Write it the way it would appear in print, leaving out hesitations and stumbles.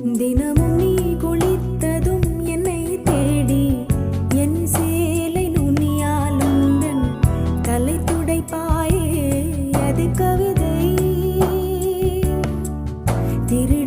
தினமும் நீ குளித்ததும் என்னை தேடி என் சேலை நுனியால் உந்தன் தலை துடைப்பாயே அது கவிதை திரு